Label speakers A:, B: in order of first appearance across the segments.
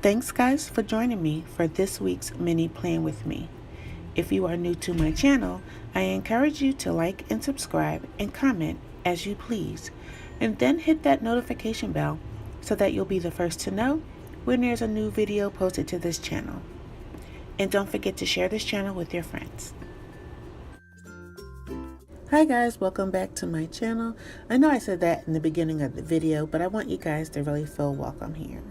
A: Thanks guys for joining me for this week's mini plan with me. If you are new to my channel, I encourage you to like and subscribe and comment as you please, and then hit that notification bell so that you'll be the first to know when there's a new video posted to this channel. And don't forget to share this channel with your friends. Hi guys, welcome back to my channel. I know I said that in the beginning of the video, but I want you guys to really feel welcome here.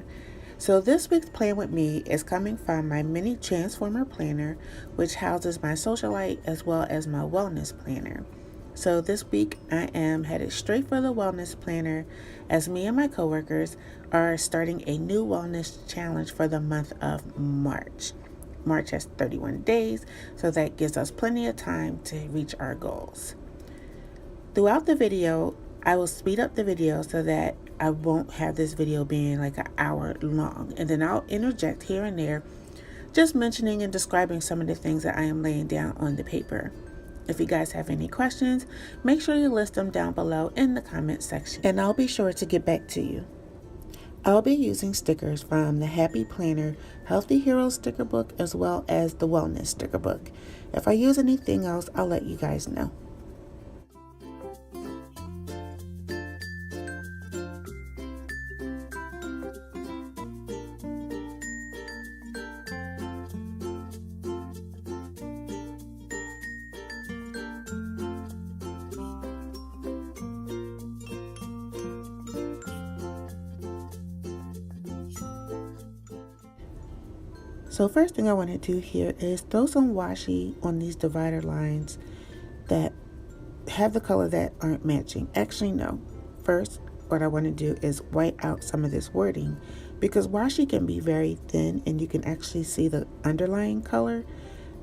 A: So this week's plan with me is coming from my mini transformer planner, which houses my socialite as well as my wellness planner. So this week I am headed straight for the wellness planner, as me and my coworkers are starting a new wellness challenge for the month of March. March has 31 days, so that gives us plenty of time to reach our goals. Throughout the video, I will speed up the video so that I won't have this video being like an hour long, and then I'll interject here and there, just mentioning and describing some of the things that I am laying down on the paper. If you guys have any questions, make sure you list them down below in the comment section, and I'll be sure to get back to you. I'll be using stickers from the Happy Planner Healthy Heroes sticker book as well as the Wellness sticker book. If I use anything else, I'll let you guys know. So first thing I want to do here is throw some washi on these divider lines that have the color that aren't matching. Actually, no. First, what I want to do is white out some of this wording, because washi can be very thin and you can actually see the underlying color.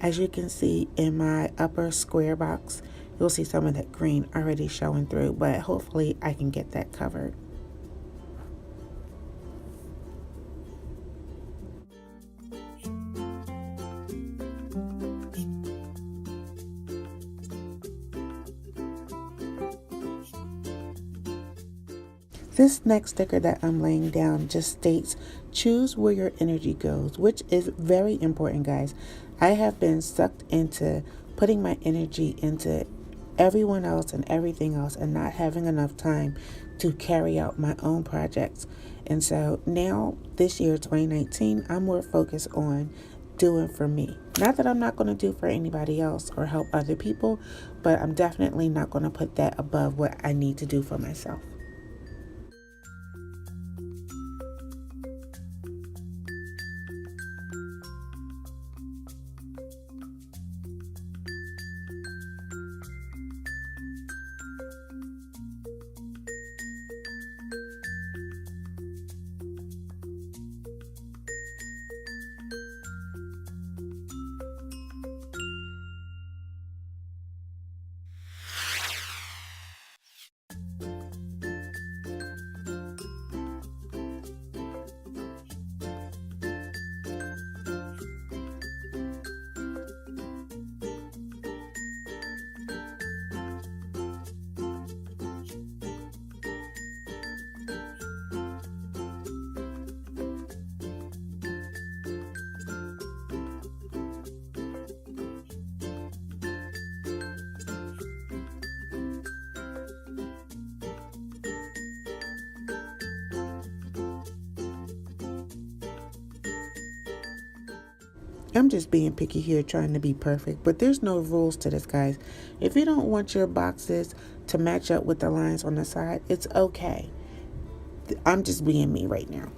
A: As you can see in my upper square box, you'll see some of that green already showing through, but hopefully I can get that covered. This next sticker that I'm laying down just states, choose where your energy goes, which is very important, guys. I have been sucked into putting my energy into everyone else and everything else and not having enough time to carry out my own projects. And so now this year, 2019, I'm more focused on doing for me. Not that I'm not going to do for anybody else or help other people, but I'm definitely not going to put that above what I need to do for myself. I'm just being picky here, trying to be perfect, but there's no rules to this, guys. If you don't want your boxes to match up with the lines on the side, it's okay. I'm just being me right now.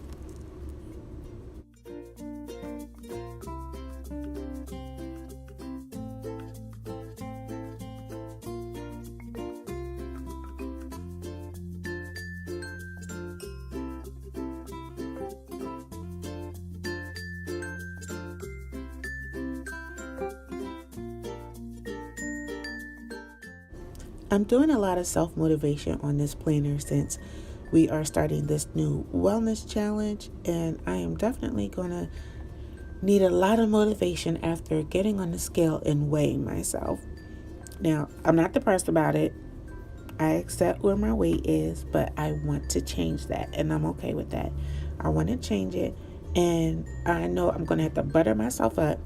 A: I'm doing a lot of self-motivation on this planner since we are starting this new wellness challenge, and I am definitely going to need a lot of motivation after getting on the scale and weighing myself. Now, I'm not depressed about it. I accept where my weight is, but I want to change that, and I'm okay with that. I want to change it, And I know I'm going to have to butter myself up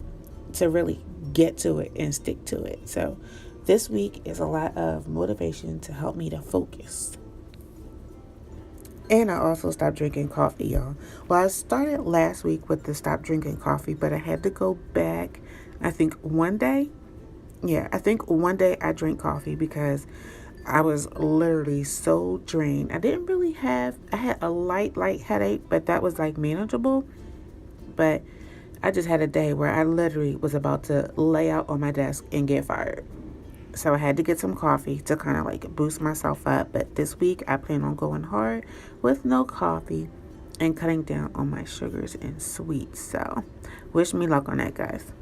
A: to really get to it and stick to it. So this week is a lot of motivation to help me to focus. And I also stopped drinking coffee, y'all. Well, I started last week with the stop drinking coffee, but I had to go back. I think one day, I think one day I drank coffee because I was literally so drained. I had a light headache, but that was like manageable. But I just had a day where I literally was about to lay out on my desk and get fired. So I had to get some coffee to kind of like boost myself up. But this week I plan on going hard with no coffee and cutting down on my sugars and sweets. So wish me luck on that, guys.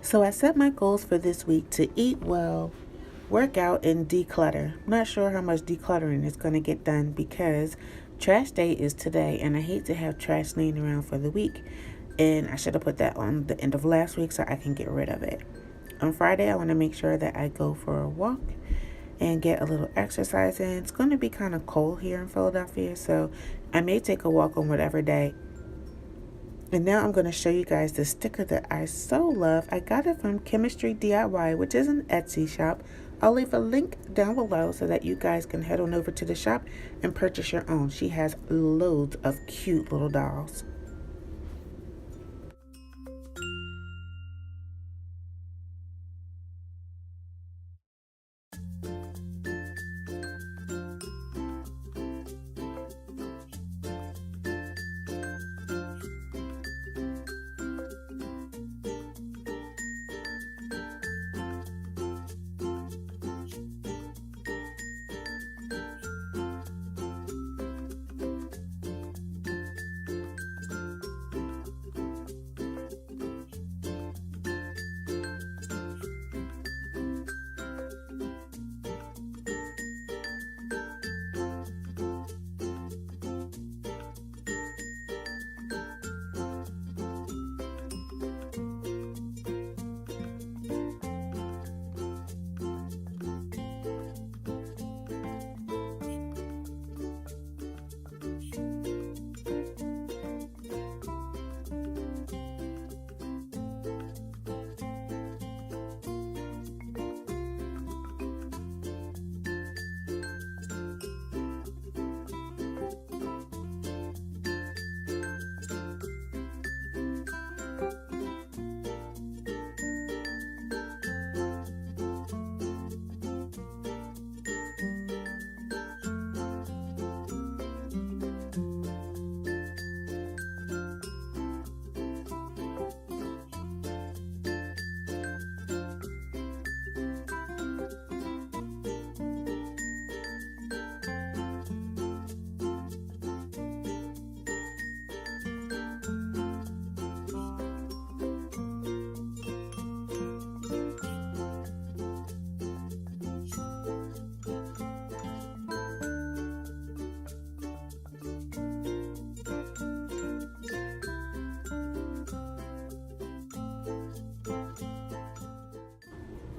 A: So I set my goals for this week to eat well, work out, and declutter. I'm not sure how much decluttering is going to get done because trash day is today, and I hate to have trash laying around for the week. And I should have put that on the end of last week so I can get rid of it. On Friday, I want to make sure that I go for a walk and get a little exercise in. It's going to be kind of cold here in Philadelphia, so I may take a walk on whatever day. And now I'm going to show you guys the sticker that I so love. I got it from Chemistry DIY, which is an Etsy shop. I'll leave a link down below so that you guys can head on over to the shop and purchase your own. She has loads of cute little dolls.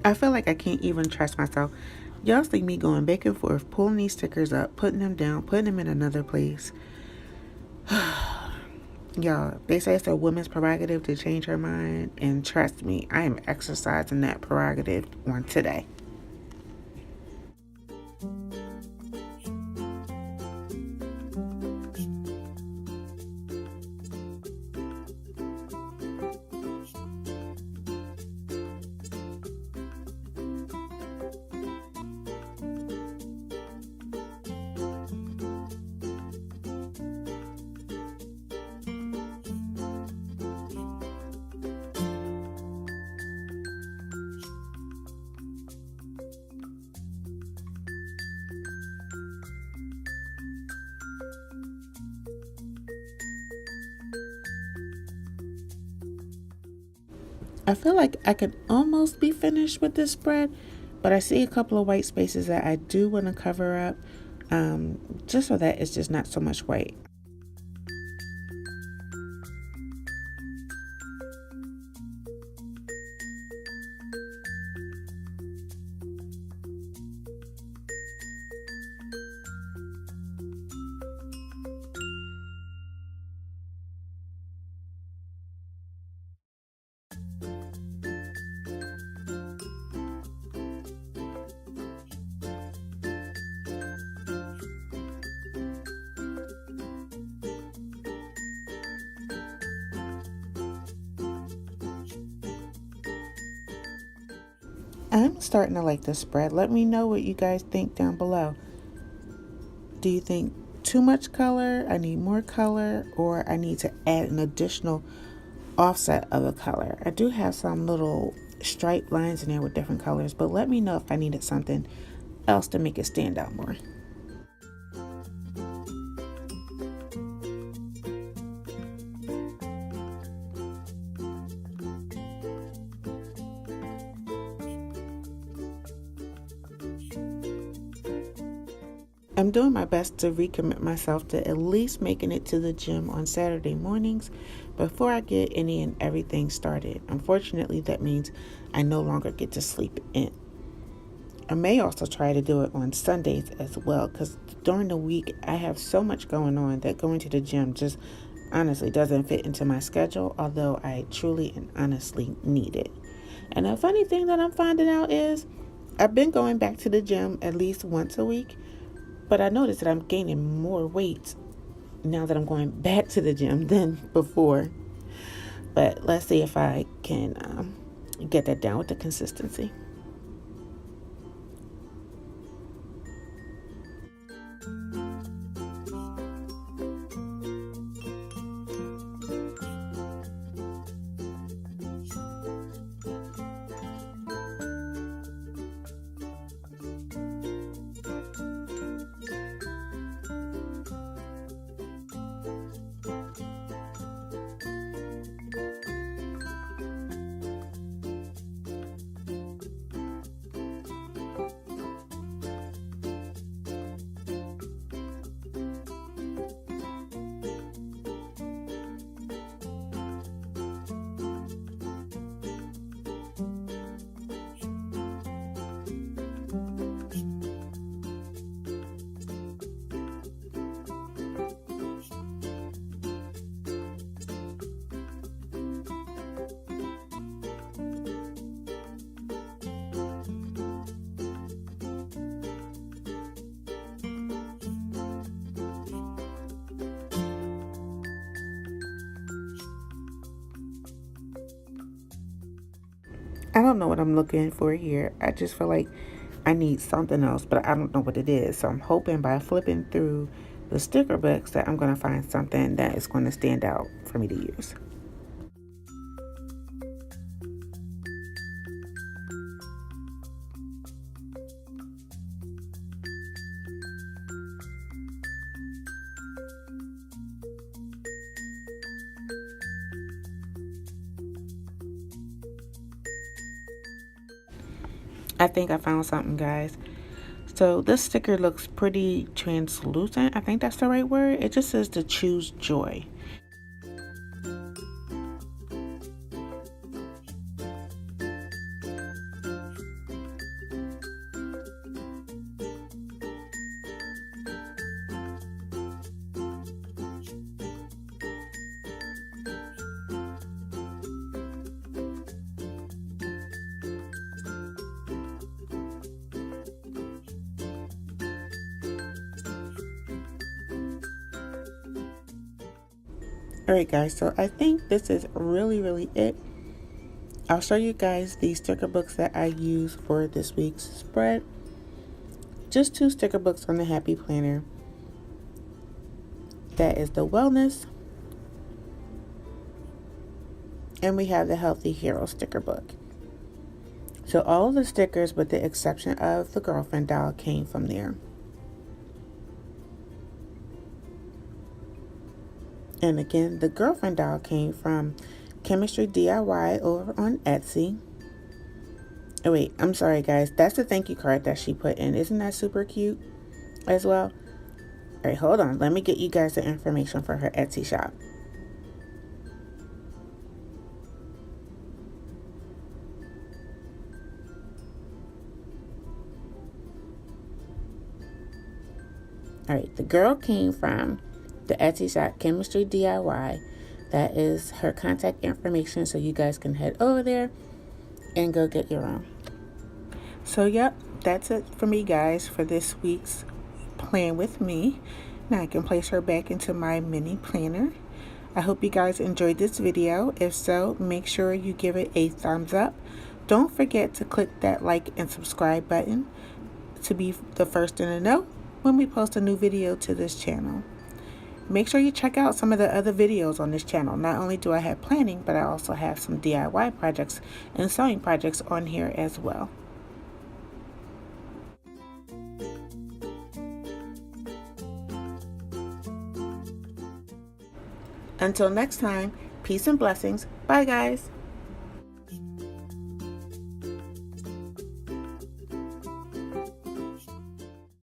A: I feel like I can't even trust myself. Y'all see me going back and forth, pulling these stickers up, putting them down, putting them in another place. Y'all, they say it's a woman's prerogative to change her mind, and trust me, I am exercising that prerogative on today. I feel like I could almost be finished with this spread, but I see a couple of white spaces that I do want to cover up, just so that it's just not so much white. I'm starting to like this spread. Let me know what you guys think down below. Do you think too much color, I need more color, or I need to add an additional offset of a color? I do have some little stripe lines in there with different colors, but let me know if I needed something else to make it stand out more. I'm doing my best to recommit myself to at least making it to the gym on Saturday mornings before I get any and everything started. Unfortunately, that means I no longer get to sleep in. I may also try to do it on Sundays as well, because during the week I have so much going on that going to the gym just honestly doesn't fit into my schedule, although I truly and honestly need it. And the funny thing that I'm finding out is I've been going back to the gym at least once a week, but I noticed that I'm gaining more weight now that I'm going back to the gym than before. But let's see if I can get that down with the consistency. I don't know what I'm looking for here. I just feel like I need something else, but I don't know what it is. So I'm hoping by flipping through the sticker books that I'm going to find something that is going to stand out for me to use. I think I found something, guys. So this sticker looks pretty translucent. I think that's the right word. It just says to choose joy. Alright guys, so I think this is really it. I'll show you guys the sticker books that I use for this week's spread. Just 2 sticker books on the Happy Planner. That is the Wellness. And we have the Healthy Hero sticker book. So all of the stickers, with the exception of the girlfriend doll, came from there. And again, the girlfriend doll came from Chemistry DIY over on Etsy. Oh wait, I'm sorry guys. That's the thank you card that she put in. Isn't that super cute as well? Alright, hold on. Let me get you guys the information for her Etsy shop. Alright, the girl came from the Etsy shop Chemistry DIY. That is her contact information, so you guys can head over there and go get your own. So yep, that's it for me guys for this week's plan with me. Now I can place her back into my mini planner. I hope you guys enjoyed this video. If so, make sure you give it a thumbs up. Don't forget to click that like and subscribe button to be the first in the know when we post a new video to this channel. Make sure you check out some of the other videos on this channel. Not only do I have planning, but I also have some DIY projects and sewing projects on here as well. Until next time, peace and blessings. Bye, guys.